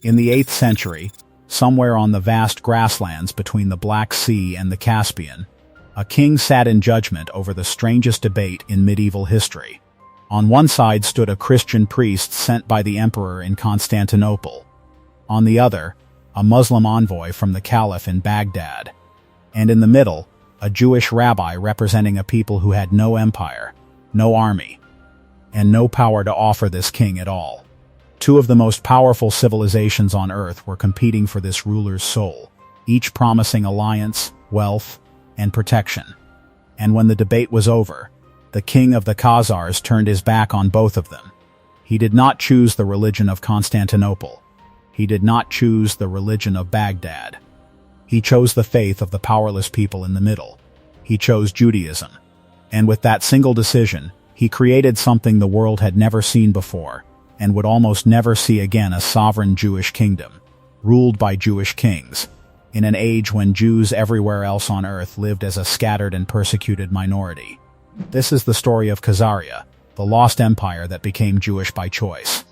In the 8th century, somewhere on the vast grasslands between the Black Sea and the Caspian, a king sat in judgment over the strangest debate in medieval history. On one side stood a Christian priest sent by the emperor in Constantinople. On the other, a Muslim envoy from the caliph in Baghdad. And in the middle, a Jewish rabbi representing a people who had no empire, no army, and no power to offer this king at all. Two of the most powerful civilizations on earth were competing for this ruler's soul, each promising alliance, wealth, and protection. And when the debate was over, the king of the Khazars turned his back on both of them. He did not choose the religion of Constantinople. He did not choose the religion of Baghdad. He chose the faith of the powerless people in the middle. He chose Judaism. And with that single decision, he created something the world had never seen before, and would almost never see again: a sovereign Jewish kingdom, ruled by Jewish kings, in an age when Jews everywhere else on earth lived as a scattered and persecuted minority. This is the story of Khazaria, the lost empire that became Jewish by choice.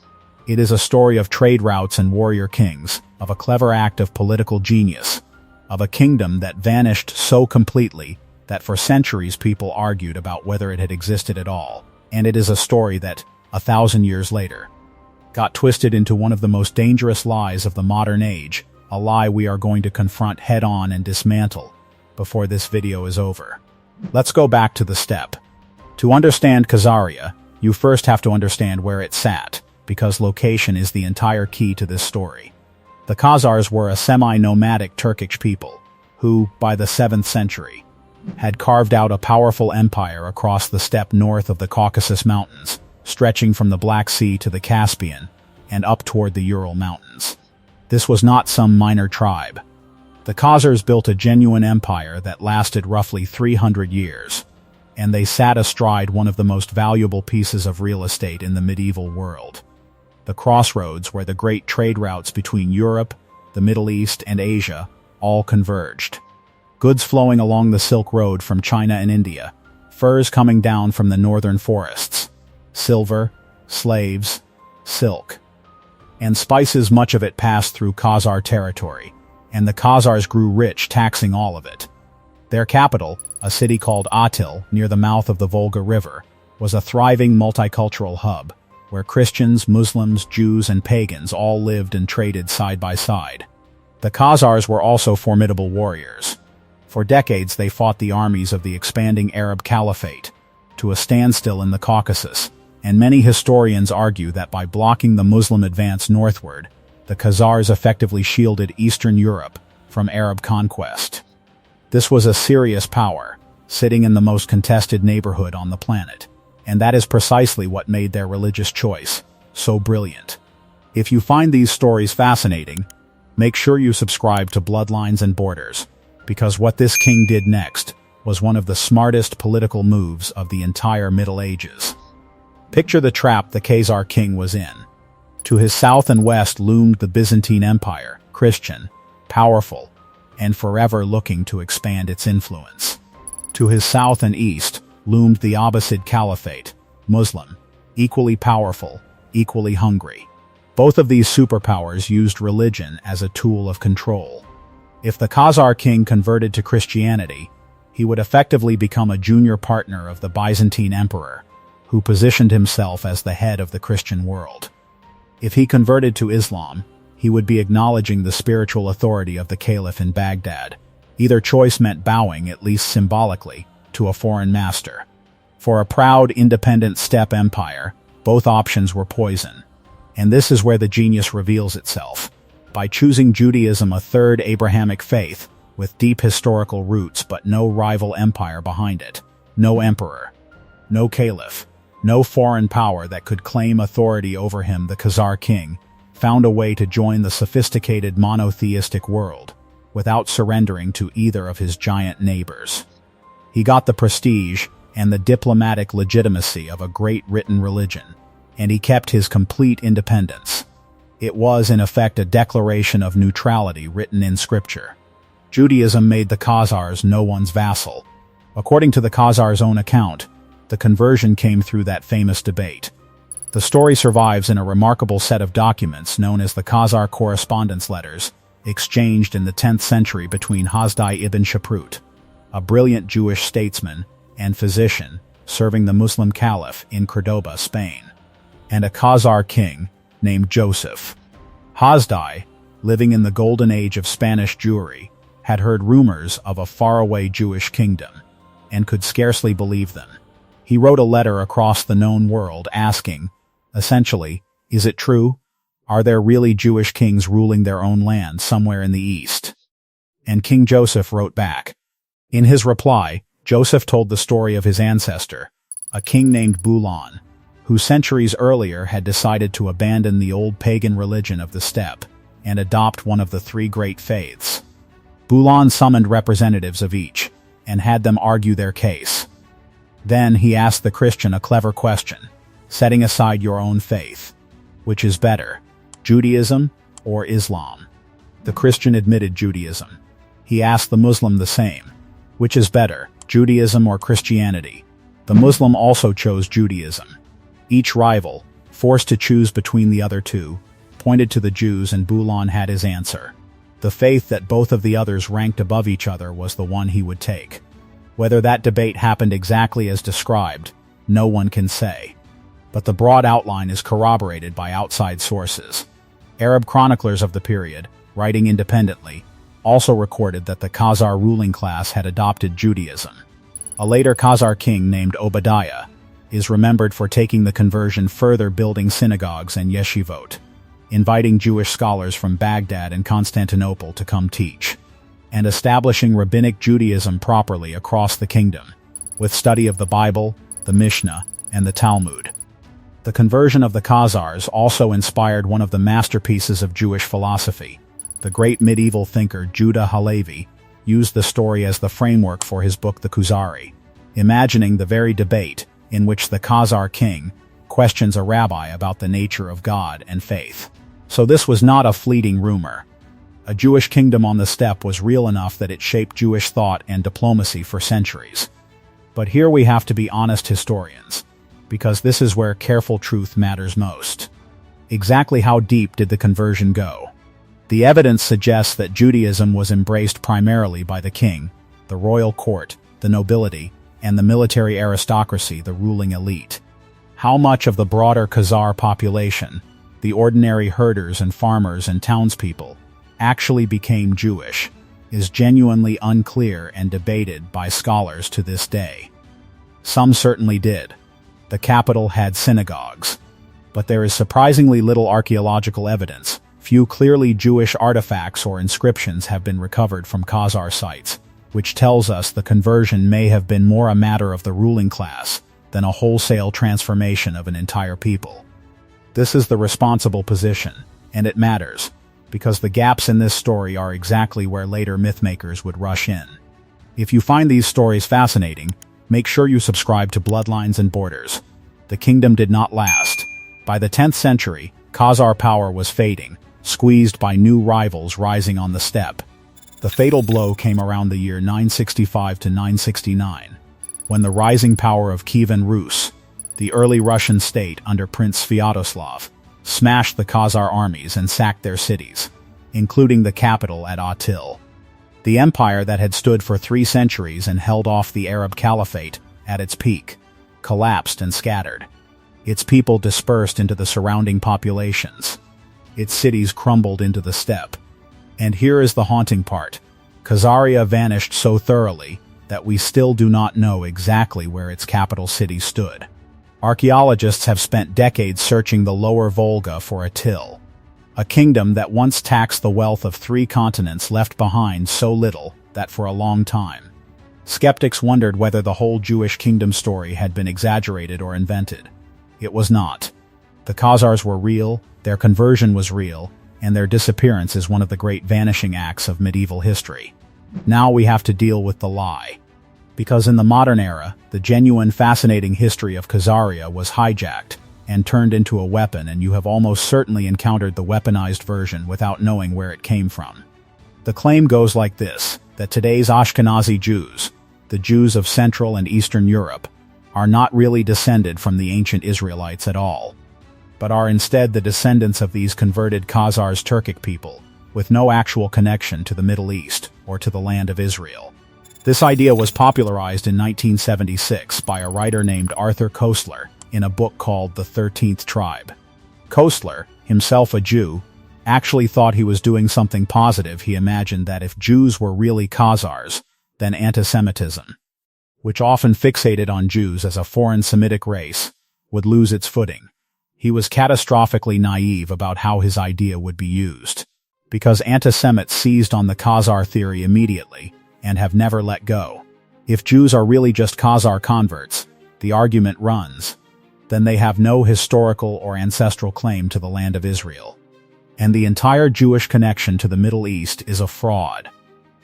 It is a story of trade routes and warrior kings, of a clever act of political genius, of a kingdom that vanished so completely that for centuries people argued about whether it had existed at all. And it is a story that, 1,000 years later, got twisted into one of the most dangerous lies of the modern age, a lie we are going to confront head-on and dismantle before this video is over. Let's go back to the step. To understand Khazaria, you first have to understand where it sat, because location is the entire key to this story. The Khazars were a semi-nomadic Turkic people, who, by the 7th century, had carved out a powerful empire across the steppe north of the Caucasus Mountains, stretching from the Black Sea to the Caspian, and up toward the Ural Mountains. This was not some minor tribe. The Khazars built a genuine empire that lasted roughly 300 years, and they sat astride one of the most valuable pieces of real estate in the medieval world: the crossroads where the great trade routes between Europe, the Middle East, and Asia all converged. Goods flowing along the Silk Road from China and India, furs coming down from the northern forests, silver, slaves, silk, and spices. Much of it passed through Khazar territory, and the Khazars grew rich, taxing all of it. Their capital, a city called Atil near the mouth of the Volga River, was a thriving multicultural hub, where Christians, Muslims, Jews, and pagans all lived and traded side by side. The Khazars were also formidable warriors. For decades they fought the armies of the expanding Arab Caliphate to a standstill in the Caucasus, and many historians argue that by blocking the Muslim advance northward, the Khazars effectively shielded Eastern Europe from Arab conquest. This was a serious power, sitting in the most contested neighborhood on the planet, and that is precisely what made their religious choice so brilliant. If you find these stories fascinating, make sure you subscribe to Bloodlines and Borders, because what this king did next was one of the smartest political moves of the entire Middle Ages. Picture the trap the Khazar king was in. To his south and west loomed the Byzantine Empire, Christian, powerful, and forever looking to expand its influence. To his south and east loomed the Abbasid Caliphate, Muslim, equally powerful, equally hungry. Both of these superpowers used religion as a tool of control. If the Khazar king converted to Christianity, he would effectively become a junior partner of the Byzantine emperor, who positioned himself as the head of the Christian world. If he converted to Islam, he would be acknowledging the spiritual authority of the caliph in Baghdad. Either choice meant bowing, at least symbolically, to a foreign master. For a proud, independent steppe empire, both options were poison. And this is where the genius reveals itself. By choosing Judaism, a third Abrahamic faith, with deep historical roots but no rival empire behind it, no emperor, no caliph, no foreign power that could claim authority over him, the Khazar king found a way to join the sophisticated monotheistic world without surrendering to either of his giant neighbors. He got the prestige and the diplomatic legitimacy of a great written religion, and he kept his complete independence. It was, in effect, a declaration of neutrality written in scripture. Judaism made the Khazars no one's vassal. According to the Khazars' own account, the conversion came through that famous debate. The story survives in a remarkable set of documents known as the Khazar correspondence letters, exchanged in the 10th century between Hasdai ibn Shaprut, a brilliant Jewish statesman and physician serving the Muslim Caliph in Cordoba, Spain, and a Khazar king named Joseph. Hasdai, living in the golden age of Spanish Jewry, had heard rumors of a faraway Jewish kingdom and could scarcely believe them. He wrote a letter across the known world asking, essentially, is it true? Are there really Jewish kings ruling their own land somewhere in the East? And King Joseph wrote back. In his reply, Joseph told the story of his ancestor, a king named Bulan, who centuries earlier had decided to abandon the old pagan religion of the steppe and adopt one of the three great faiths. Bulan summoned representatives of each and had them argue their case. Then he asked the Christian a clever question, setting aside your own faith. Which is better, Judaism or Islam? The Christian admitted Judaism. He asked the Muslim the same. Which is better, Judaism or Christianity? The Muslim also chose Judaism. Each rival, forced to choose between the other two, pointed to the Jews, and Bulan had his answer. The faith that both of the others ranked above each other was the one he would take. Whether that debate happened exactly as described, no one can say. But the broad outline is corroborated by outside sources. Arab chroniclers of the period, writing independently, also recorded that the Khazar ruling class had adopted Judaism. A later Khazar king named Obadiah is remembered for taking the conversion further, building synagogues and yeshivot, inviting Jewish scholars from Baghdad and Constantinople to come teach, and establishing rabbinic Judaism properly across the kingdom, with study of the Bible, the Mishnah, and the Talmud. The conversion of the Khazars also inspired one of the masterpieces of Jewish philosophy. The great medieval thinker Judah Halevi used the story as the framework for his book The Kuzari, imagining the very debate in which the Khazar king questions a rabbi about the nature of God and faith. So this was not a fleeting rumor. A Jewish kingdom on the steppe was real enough that it shaped Jewish thought and diplomacy for centuries. But here we have to be honest historians, because this is where careful truth matters most. Exactly how deep did the conversion go? The evidence suggests that Judaism was embraced primarily by the king, the royal court, the nobility, and the military aristocracy, the ruling elite. How much of the broader Khazar population, the ordinary herders and farmers and townspeople, actually became Jewish is genuinely unclear and debated by scholars to this day. Some certainly did. The capital had synagogues. But there is surprisingly little archaeological evidence. Few clearly Jewish artifacts or inscriptions have been recovered from Khazar sites, which tells us the conversion may have been more a matter of the ruling class than a wholesale transformation of an entire people. This is the responsible position, and it matters, because the gaps in this story are exactly where later mythmakers would rush in. If you find these stories fascinating, make sure you subscribe to Bloodlines and Borders. The kingdom did not last. By the 10th century, Khazar power was fading, squeezed by new rivals rising on the steppe. The fatal blow came around the year 965 to 969, when the rising power of Kievan Rus, the early Russian state under Prince Sviatoslav, smashed the Khazar armies and sacked their cities, including the capital at Atil. The empire that had stood for 3 centuries and held off the Arab Caliphate at its peak collapsed and scattered. Its people dispersed into the surrounding populations. Its cities crumbled into the steppe. And here is the haunting part. Khazaria vanished so thoroughly that we still do not know exactly where its capital city stood. Archaeologists have spent decades searching the lower Volga for Atil, a kingdom that once taxed the wealth of 3 continents left behind so little that for a long time. Skeptics wondered whether the whole Jewish kingdom story had been exaggerated or invented. It was not. The Khazars were real, their conversion was real, and their disappearance is one of the great vanishing acts of medieval history. Now we have to deal with the lie. Because in the modern era, the genuine fascinating history of Khazaria was hijacked and turned into a weapon, and you have almost certainly encountered the weaponized version without knowing where it came from. The claim goes like this, that today's Ashkenazi Jews, the Jews of Central and Eastern Europe, are not really descended from the ancient Israelites at all. but are instead the descendants of these converted Khazars Turkic people, with no actual connection to the Middle East or to the land of Israel. This idea was popularized in 1976 by a writer named Arthur Koestler in a book called The 13th Tribe. Koestler, himself a Jew, actually thought he was doing something positive. He imagined that if Jews were really Khazars, then anti-Semitism, which often fixated on Jews as a foreign Semitic race, would lose its footing. He was catastrophically naive about how his idea would be used, because anti-Semites seized on the Khazar theory immediately and have never let go. If Jews are really just Khazar converts, the argument runs, then they have no historical or ancestral claim to the land of Israel. And the entire Jewish connection to the Middle East is a fraud.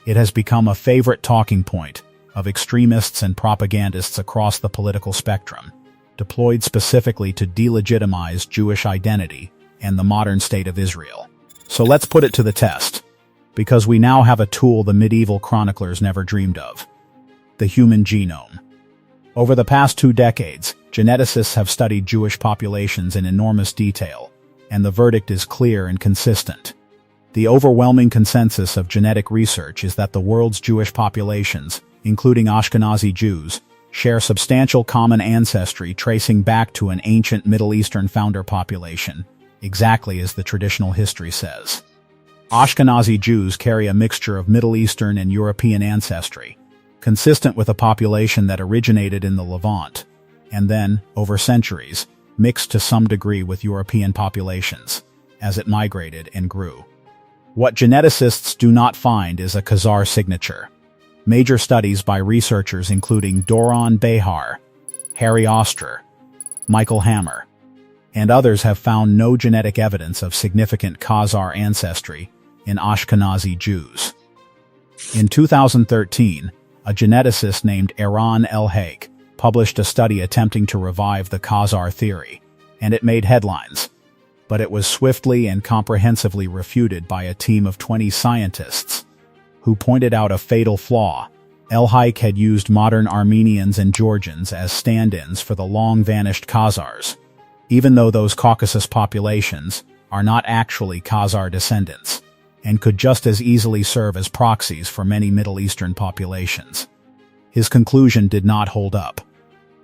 It has become a favorite talking point of extremists and propagandists across the political spectrum, deployed specifically to delegitimize Jewish identity and the modern state of Israel. So let's put it to the test, because we now have a tool the medieval chroniclers never dreamed of: the human genome. Over the past 2 decades, geneticists have studied Jewish populations in enormous detail, and the verdict is clear and consistent. The overwhelming consensus of genetic research is that the world's Jewish populations, including Ashkenazi Jews, share substantial common ancestry tracing back to an ancient Middle Eastern founder population, exactly as the traditional history says. Ashkenazi Jews carry a mixture of Middle Eastern and European ancestry, consistent with a population that originated in the Levant, and then, over centuries, mixed to some degree with European populations, as it migrated and grew. What geneticists do not find is a Khazar signature. Major studies by researchers including Doron Behar, Harry Oster, Michael Hammer, and others have found no genetic evidence of significant Khazar ancestry in Ashkenazi Jews. In 2013, a geneticist named Eran El-Haik published a study attempting to revive the Khazar theory, and it made headlines. But it was swiftly and comprehensively refuted by a team of 20 scientists, who pointed out a fatal flaw. El-Haik had used modern Armenians and Georgians as stand-ins for the long-vanished Khazars, even though those Caucasus populations are not actually Khazar descendants, and could just as easily serve as proxies for many Middle Eastern populations. His conclusion did not hold up.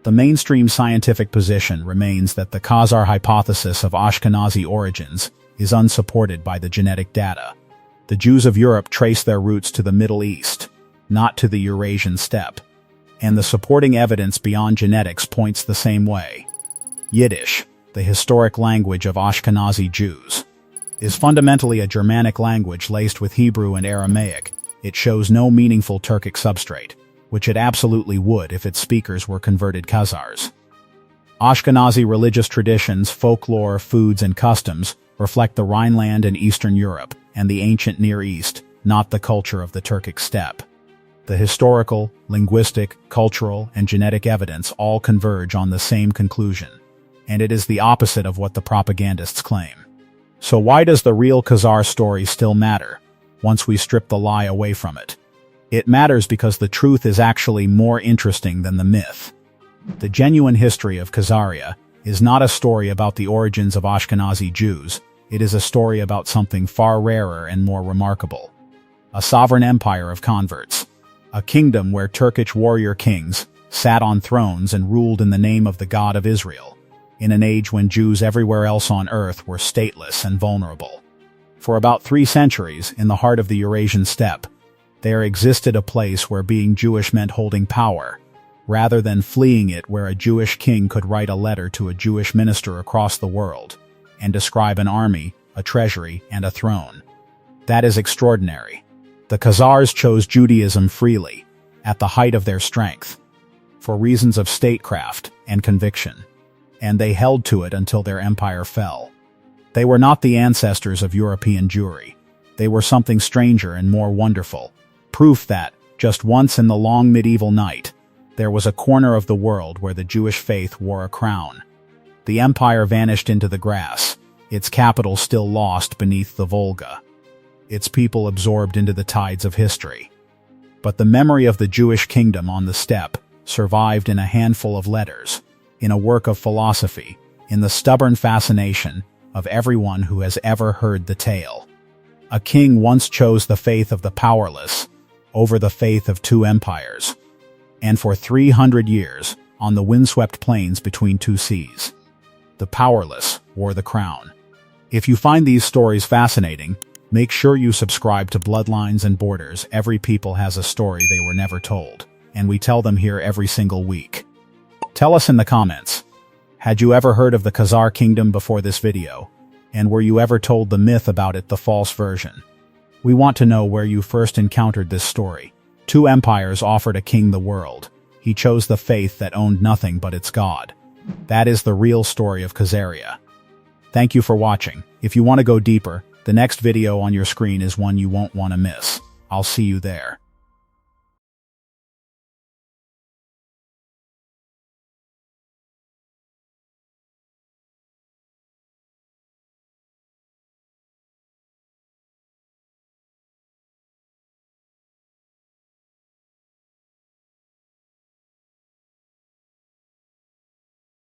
The mainstream scientific position remains that the Khazar hypothesis of Ashkenazi origins is unsupported by the genetic data. The Jews of Europe trace their roots to the Middle East, not to the Eurasian steppe, and the supporting evidence beyond genetics points the same way. Yiddish, the historic language of Ashkenazi Jews, is fundamentally a Germanic language laced with Hebrew and Aramaic. It shows no meaningful Turkic substrate, which it absolutely would if its speakers were converted Khazars. Ashkenazi religious traditions, folklore, foods, and customs reflect the Rhineland and Eastern Europe and the ancient Near East, not the culture of the Turkic steppe. The historical, linguistic, cultural, and genetic evidence all converge on the same conclusion, and it is the opposite of what the propagandists claim. So why does the real Khazar story still matter, once we strip the lie away from it? It matters because the truth is actually more interesting than the myth. The genuine history of Khazaria is not a story about the origins of Ashkenazi Jews. It is a story about something far rarer and more remarkable. A sovereign empire of converts. A kingdom where Turkic warrior kings sat on thrones and ruled in the name of the God of Israel, in an age when Jews everywhere else on earth were stateless and vulnerable. For about 3 centuries, in the heart of the Eurasian steppe, there existed a place where being Jewish meant holding power, rather than fleeing it, where a Jewish king could write a letter to a Jewish minister across the world and describe an army, a treasury, and a throne. That is extraordinary. The Khazars chose Judaism freely, at the height of their strength, for reasons of statecraft and conviction, and they held to it until their empire fell. They were not the ancestors of European Jewry. They were something stranger and more wonderful. Proof that, just once in the long medieval night, there was a corner of the world where the Jewish faith wore a crown. The empire vanished into the grass, its capital still lost beneath the Volga, its people absorbed into the tides of history. But the memory of the Jewish kingdom on the steppe survived in a handful of letters, in a work of philosophy, in the stubborn fascination of everyone who has ever heard the tale. A king once chose the faith of the powerless over the faith of two empires, and for 300 years, on the windswept plains between two seas, the powerless wore the crown. If you find these stories fascinating, make sure you subscribe to Bloodlines and Borders. Every people has a story they were never told, and we tell them here every single week. Tell us in the comments, had you ever heard of the Khazar kingdom before this video? And were you ever told the myth about it, the false version? We want to know where you first encountered this story. Two empires offered a king the world. He chose the faith that owned nothing but its God. That is the real story of Khazaria. Thank you for watching. If you want to go deeper, the next video on your screen is one you won't want to miss. I'll see you there.